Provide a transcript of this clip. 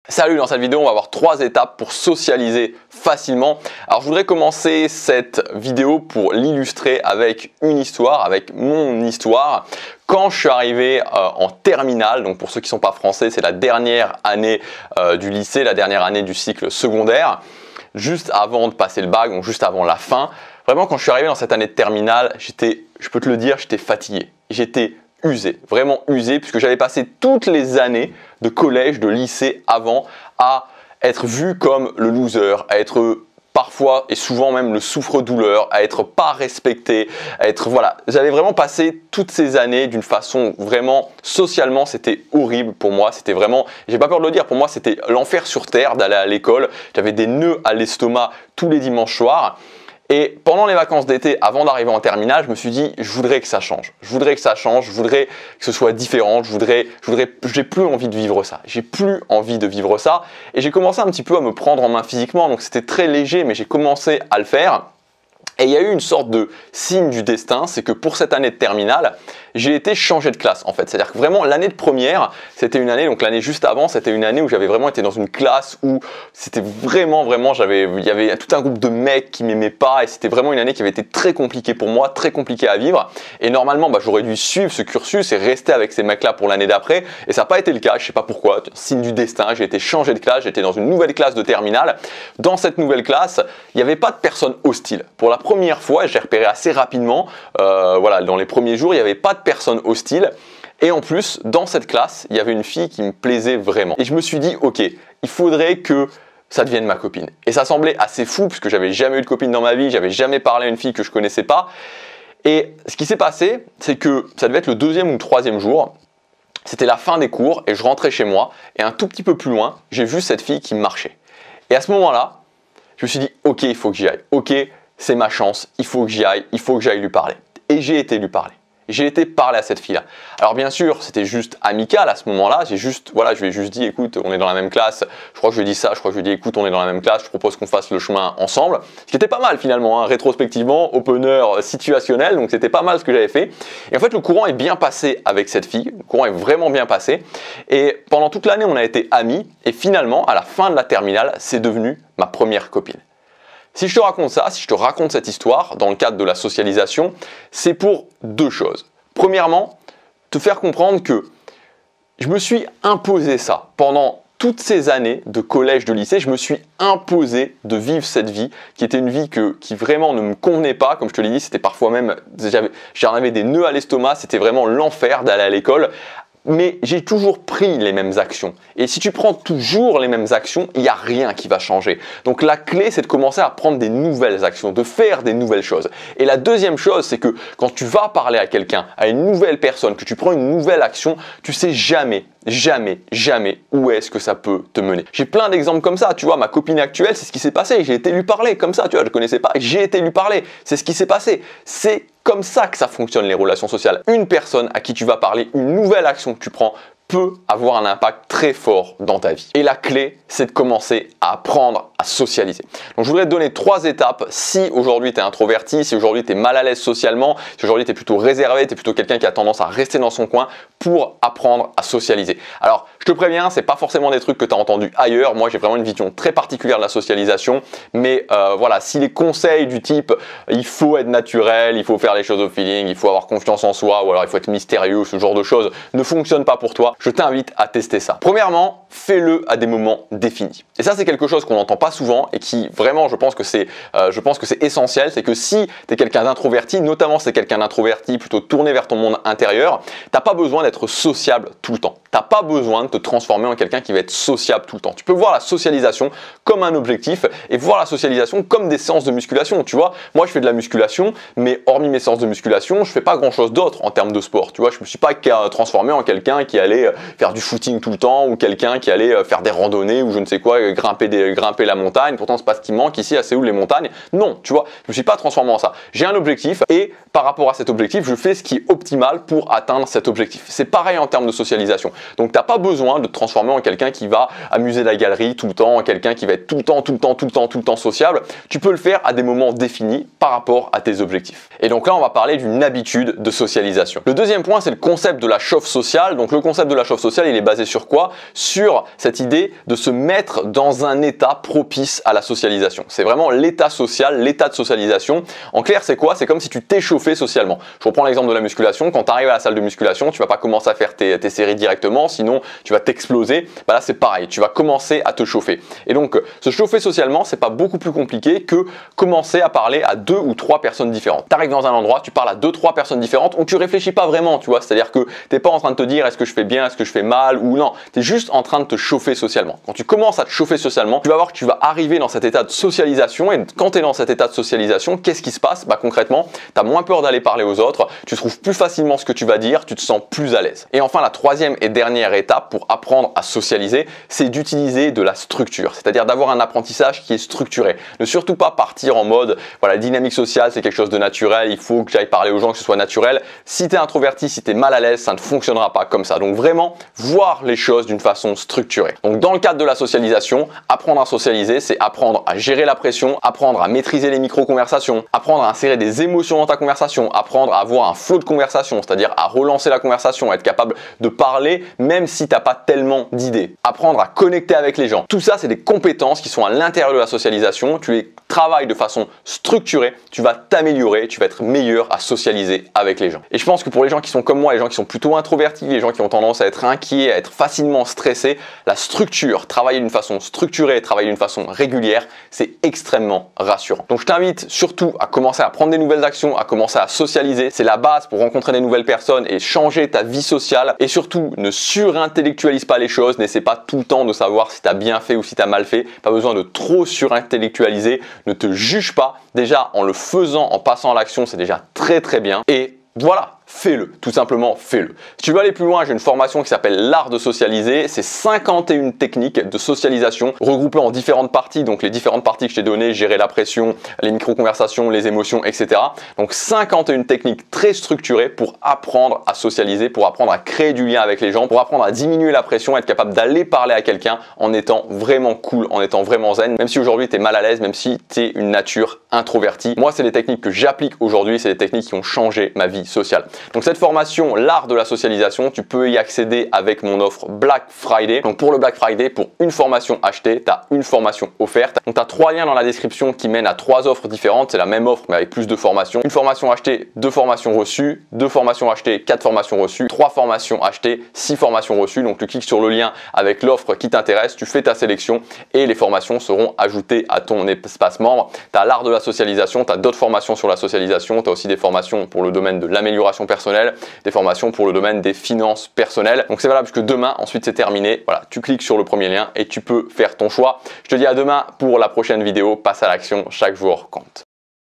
Salut, dans cette vidéo on va voir 3 étapes pour socialiser facilement. Alors je voudrais commencer cette vidéo pour l'illustrer avec une histoire, avec mon histoire. Quand je suis arrivé en terminale, donc pour ceux qui ne sont pas français, c'est la dernière année du lycée, la dernière année du cycle secondaire, juste avant de passer le bac, donc juste avant la fin. Vraiment quand je suis arrivé dans cette année de terminale, je peux te le dire, j'étais fatigué. J'étais usé, vraiment usé, puisque j'avais passé toutes les années de collège, de lycée avant à être vu comme le loser, à être parfois et souvent même le souffre-douleur, à être pas respecté, à être voilà. J'avais vraiment passé toutes ces années d'une façon vraiment socialement, c'était horrible pour moi. C'était vraiment, j'ai pas peur de le dire, pour moi c'était l'enfer sur terre d'aller à l'école. J'avais des nœuds à l'estomac tous les dimanches soirs. Et pendant les vacances d'été, avant d'arriver en terminale, je me suis dit, je voudrais que ça change. Je voudrais que ça change, je voudrais que ce soit différent, j'ai plus envie de vivre ça. J'ai plus envie de vivre ça. Et j'ai commencé un petit peu à me prendre en main physiquement, donc c'était très léger, mais j'ai commencé à le faire. Et il y a eu une sorte de signe du destin, c'est que pour cette année de terminale, j'ai été changé de classe en fait. C'est-à-dire que vraiment l'année de première, c'était une année, donc l'année juste avant, c'était une année où j'avais vraiment été dans une classe où c'était vraiment, il y avait tout un groupe de mecs qui m'aimaient pas et c'était vraiment une année qui avait été très compliquée pour moi, très compliquée à vivre. Et normalement, j'aurais dû suivre ce cursus et rester avec ces mecs-là pour l'année d'après. Et ça n'a pas été le cas, je sais pas pourquoi, signe du destin, j'ai été changé de classe, j'étais dans une nouvelle classe de terminale. Dans cette nouvelle classe, il n'y avait pas de personnes hostiles. Pour la première fois, j'ai repéré assez rapidement, voilà, dans les premiers jours, il n'y avait pas de personnes hostiles. Et en plus, dans cette classe, il y avait une fille qui me plaisait vraiment. Et je me suis dit, ok, il faudrait que ça devienne ma copine. Et ça semblait assez fou, puisque j'avais jamais eu de copine dans ma vie, j'avais jamais parlé à une fille que je connaissais pas. Et ce qui s'est passé, c'est que ça devait être le 2e ou le 3e jour. C'était la fin des cours et je rentrais chez moi. Et un tout petit peu plus loin, j'ai vu cette fille qui marchait. Et à ce moment-là, je me suis dit, ok, il faut que j'y aille. Ok, c'est ma chance, il faut que j'y aille, il faut que j'aille lui parler. Et j'ai été lui parler. J'ai été parler à cette fille-là. Alors bien sûr, c'était juste amical à ce moment-là. Je lui ai juste dit, écoute, on est dans la même classe. Je crois que je lui ai dit ça. Je crois que je lui ai dit, écoute, on est dans la même classe. Je propose qu'on fasse le chemin ensemble. Ce qui était pas mal finalement, hein, rétrospectivement, opener situationnel. Donc c'était pas mal ce que j'avais fait. Et en fait, le courant est bien passé avec cette fille. Le courant est vraiment bien passé. Et pendant toute l'année, on a été amis. Et finalement, à la fin de la terminale, c'est devenu ma première copine. Si je te raconte ça, si je te raconte cette histoire dans le cadre de la socialisation, c'est pour 2 choses. Premièrement, te faire comprendre que je me suis imposé ça pendant toutes ces années de collège, de lycée, je me suis imposé de vivre cette vie qui était une vie qui vraiment ne me convenait pas. Comme je te l'ai dit, c'était parfois même, j'en avais des nœuds à l'estomac, c'était vraiment l'enfer d'aller à l'école. Mais j'ai toujours pris les mêmes actions. Et si tu prends toujours les mêmes actions, il n'y a rien qui va changer. Donc la clé, c'est de commencer à prendre des nouvelles actions, de faire des nouvelles choses. Et la deuxième chose, c'est que quand tu vas parler à quelqu'un, à une nouvelle personne, que tu prends une nouvelle action, tu sais jamais où est-ce que ça peut te mener. J'ai plein d'exemples comme ça, tu vois, ma copine actuelle, c'est ce qui s'est passé, j'ai été lui parler comme ça, tu vois, je ne connaissais pas, j'ai été lui parler, c'est ce qui s'est passé. C'est comme ça que ça fonctionne les relations sociales. Une personne à qui tu vas parler, une nouvelle action que tu prends, peut avoir un impact très fort dans ta vie. Et la clé, c'est de commencer à apprendre à socialiser. Donc je voudrais te donner 3 étapes si aujourd'hui tu es introverti, si aujourd'hui tu es mal à l'aise socialement, si aujourd'hui tu es plutôt réservé, tu es plutôt quelqu'un qui a tendance à rester dans son coin pour apprendre à socialiser. Alors je te préviens, c'est pas forcément des trucs que tu as entendus ailleurs. Moi j'ai vraiment une vision très particulière de la socialisation, mais voilà, si les conseils du type il faut être naturel, il faut faire les choses au feeling, il faut avoir confiance en soi ou alors il faut être mystérieux, ce genre de choses ne fonctionnent pas pour toi, je t'invite à tester ça. Premièrement, fais-le à des moments définis. Et ça, c'est quelque chose qu'on n'entend pas souvent et qui vraiment, je pense que c'est essentiel. C'est que si tu es quelqu'un d'introverti, notamment si tu es quelqu'un d'introverti plutôt tourné vers ton monde intérieur, tu n'as pas besoin d'être sociable tout le temps. Tu n'as pas besoin de te transformer en quelqu'un qui va être sociable tout le temps. Tu peux voir la socialisation comme un objectif et voir la socialisation comme des séances de musculation. Tu vois, moi, je fais de la musculation, mais hormis mes séances de musculation, je fais pas grand-chose d'autre en termes de sport. Tu vois, je me suis pas transformé en quelqu'un qui allait faire du footing tout le temps ou quelqu'un qui allait faire des randonnées ou je ne sais quoi, grimper la montagne. Pourtant, c'est pas ce qui manque ici à Séoul, les montagnes. Non, tu vois, je me suis pas transformé en ça. J'ai un objectif et par rapport à cet objectif, je fais ce qui est optimal pour atteindre cet objectif. C'est pareil en termes de socialisation. Donc t'as pas besoin de te transformer en quelqu'un qui va amuser la galerie tout le temps, en quelqu'un qui va être tout le temps sociable. Tu peux le faire à des moments définis par rapport à tes objectifs. Et donc là, on va parler d'une habitude de socialisation. Le deuxième point, c'est le concept de la chauffe sociale. Donc le concept de la chauffe sociale, il est basé sur quoi? Sur cette idée de se mettre dans un état propice à la socialisation. C'est vraiment l'état social, l'état de socialisation. En clair, c'est quoi? C'est comme si tu t'échauffais socialement. Je reprends l'exemple de la musculation. Quand tu arrives à la salle de musculation, tu vas pas commencer à faire tes séries directement, sinon tu vas t'exploser. Bah là, c'est pareil. Tu vas commencer à te chauffer. Et donc, se chauffer socialement, c'est pas beaucoup plus compliqué que commencer à parler à 2 ou 3 personnes différentes. Tu arrives dans un endroit, tu parles à 2-3 personnes différentes où tu réfléchis pas vraiment, tu vois. C'est-à-dire que t'es pas en train de te dire est-ce que je fais bien, est-ce que je fais mal ou non. Tu es juste en train de te chauffer socialement. Quand tu commences à te chauffer socialement, tu vas voir que tu vas arriver dans cet état de socialisation. Et quand tu es dans cet état de socialisation, qu'est-ce qui se passe? Bah concrètement, tu as moins peur d'aller parler aux autres, tu trouves plus facilement ce que tu vas dire, tu te sens plus à l'aise. Et enfin, la troisième et dernière étape pour apprendre à socialiser, c'est d'utiliser de la structure, c'est-à-dire d'avoir un apprentissage qui est structuré. Ne surtout pas partir en mode, voilà, dynamique sociale, c'est quelque chose de naturel, il faut que j'aille parler aux gens, que ce soit naturel. Si tu es introverti, si tu es mal à l'aise, ça ne fonctionnera pas comme ça. Donc vraiment, voir les choses d'une façon structurée. Donc dans le cadre de la socialisation, apprendre à socialiser, c'est apprendre à gérer la pression, apprendre à maîtriser les micro-conversations, apprendre à insérer des émotions dans ta conversation, apprendre à avoir un flow de conversation, c'est-à-dire à relancer la conversation, être capable de parler même si tu n'as pas tellement d'idées. Apprendre à connecter avec les gens. Tout ça, c'est des compétences qui sont à l'intérieur de la socialisation. Tu les travailles de façon structurée, tu vas t'améliorer, tu vas être meilleur à socialiser avec les gens. Et je pense que pour les gens qui sont comme moi, les gens qui sont plutôt introvertis, les gens qui ont tendance à être inquiets, à être facilement stressés, la structure, travailler d'une façon structurée, travailler d'une façon régulière, c'est extrêmement rassurant. Donc je t'invite surtout à commencer à prendre des nouvelles actions, à commencer à socialiser. C'est la base pour rencontrer des nouvelles personnes et changer ta vie sociale. Et surtout, ne surintellectualise pas les choses, n'essaie pas tout le temps de savoir si tu as bien fait ou si tu as mal fait. Pas besoin de trop surintellectualiser, ne te juge pas. Déjà, en le faisant, en passant à l'action, c'est déjà très bien. Et voilà, fais-le, tout simplement fais-le. Si tu veux aller plus loin, j'ai une formation qui s'appelle l'art de socialiser. C'est 51 techniques de socialisation regroupées en différentes parties. Donc les différentes parties que je t'ai données, gérer la pression, les micro-conversations, les émotions, etc. Donc 51 techniques très structurées pour apprendre à socialiser, pour apprendre à créer du lien avec les gens, pour apprendre à diminuer la pression, être capable d'aller parler à quelqu'un en étant vraiment cool, en étant vraiment zen, même si aujourd'hui tu es mal à l'aise, même si tu es une nature introvertie. Moi, c'est des techniques que j'applique aujourd'hui, c'est des techniques qui ont changé ma vie sociale. Donc cette formation, l'art de la socialisation, tu peux y accéder avec mon offre Black Friday. Donc pour le Black Friday, pour une formation achetée, tu as une formation offerte. Donc tu as 3 liens dans la description qui mènent à 3 offres différentes. C'est la même offre mais avec plus de formations. Une formation achetée, 2 formations reçues. 2 formations achetées, 4 formations reçues. 3 formations achetées, 6 formations reçues. Donc tu cliques sur le lien avec l'offre qui t'intéresse, tu fais ta sélection et les formations seront ajoutées à ton espace membre. Tu as l'art de la socialisation, tu as d'autres formations sur la socialisation. Tu as aussi des formations pour le domaine de l'amélioration personnelle, des formations pour le domaine des finances personnelles. Donc c'est valable jusque demain, ensuite c'est terminé. Voilà, tu cliques sur le premier lien et tu peux faire ton choix. Je te dis à demain pour la prochaine vidéo. Passe à l'action, chaque jour compte.